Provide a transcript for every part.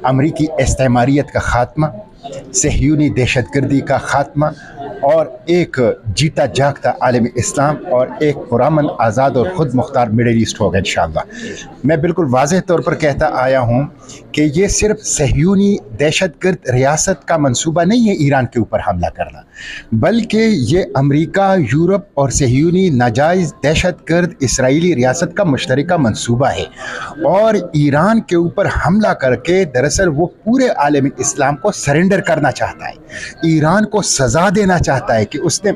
अमरीकी इस्तेमारियत का ख़ात्मा, सहयूनी दहशतगर्दी का ख़ात्मा और एक जीता जागता आलम इस्लाम और एक पुरअमन आज़ाद और ख़ुद मुख्तार मिडल ईस्ट होगा इंशाअल्लाह। मैं बिल्कुल वाज़ेह तौर पर कहता आया हूँ कि ये सिर्फ सहयूनी दहशतगर्द रियासत का मंसूबा नहीं है ईरान के ऊपर हमला करना, बल्कि ये अमेरिका, यूरोप और सहयूनी नाजायज़ दहशतगर्द इसराइली रियासत का मुश्तरका मंसूबा है। और ईरान के ऊपर हमला करके दरअसल वो पूरे आलम इस्लाम को सरेंडर करना चाहता है, ईरान को सज़ा देना चाहता है कि उसने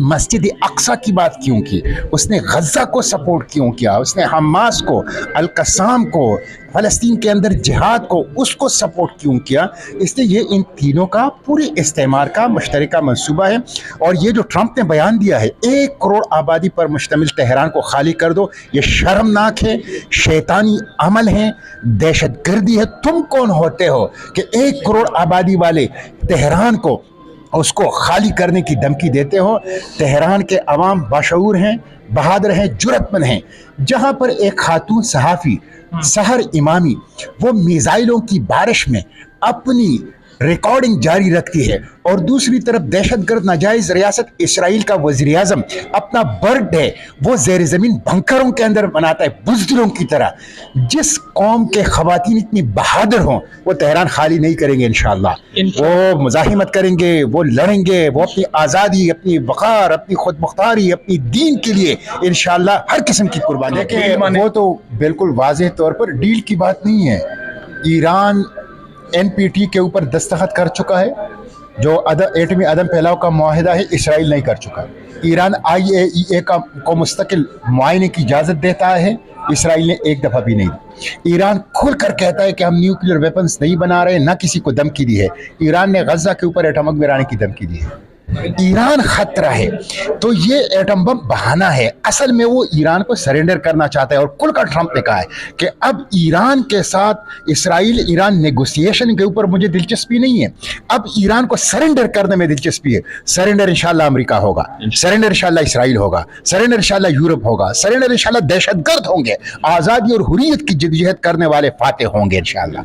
मस्जिद अक्सा की बात क्यों की, उसने गज़ा को सपोर्ट क्यों किया, उसने हमास को, अल-कसाम को, फ़लस्तीन के अंदर जिहाद को, उसको सपोर्ट क्यों किया। इसलिए ये इन तीनों का पूरे इस्तेमार का मुश्तरका मंसूबा है। और ये जो ट्रंप ने बयान दिया है 1 करोड़ आबादी पर मुश्तमिल तेहरान को खाली कर दो, ये शर्मनाक है, शैतानी अमल है, दहशतगर्दी है। तुम कौन होते हो कि 1 करोड़ आबादी वाले तेहरान को उसको खाली करने की धमकी देते हो। तेहरान के अवाम बाशऊर हैं, बहादुर हैं, जुर्रतमंद हैं। जहाँ पर एक खातून सहाफ़ी सहर इमामी वो मिसाइलों की बारिश में अपनी रिकॉर्डिंग जारी रखती है और दूसरी तरफ दहशतगर्द नाजायज़ रियासत इसराइल का वज़ीर आज़म अपना बर्थडे वो ज़ेर ज़मीन बंकरों के अंदर मनाता है बुज़दिलों की तरह। जिस कौम के ख़वातीन इतनी बहादुर हों वो तेहरान खाली नहीं करेंगे इंशाअल्लाह। वो मुज़ाहिमत करेंगे, वो लड़ेंगे, वो अपनी आज़ादी, अपनी वक़ार, अपनी खुद मुख्तारी, अपनी दीन के लिए इंशाअल्लाह हर किस्म की कुर्बानी। देखिए वो तो बिल्कुल वाज़ेह तौर पर डील की बात नहीं है। ईरान NPT के ऊपर दस्तखत कर चुका है, जो एटमी अदम फैलाव का मुआहिदा है, इसराइल नहीं कर चुका। ईरान IAEA को मुस्तकिल मुआयने की इजाज़त देता है, इसराइल ने एक दफ़ा भी नहीं दी। ईरान खुल कर कहता है कि हम न्यूक्लियर वेपन्स नहीं बना रहे, ना किसी को धमकी दी है। ईरान ने गज़ा के ऊपर एटम बम गिराने की धमकी दी है। ईरान खतरा है तो ये एटम बम बहाना है, असल में वो ईरान को सरेंडर करना चाहता है। और खुलकर ट्रंप ने कहा है कि अब ईरान के साथ इसराइल ईरान नेगोशिएशन के ऊपर मुझे दिलचस्पी नहीं है, अब ईरान को सरेंडर करने में दिलचस्पी है। सरेंडर इंशाल्लाह अमेरिका होगा, सरेंडर इंशाल्लाह इसराइल होगा, सरेंडर इंशाल्लाह यूरोप होगा, सरेंडर इंशाल्लाह दहशतगर्द होंगे, आज़ादी और हुर्रियत की जद्दोजहद करने वाले फातेह होंगे इंशाल्लाह।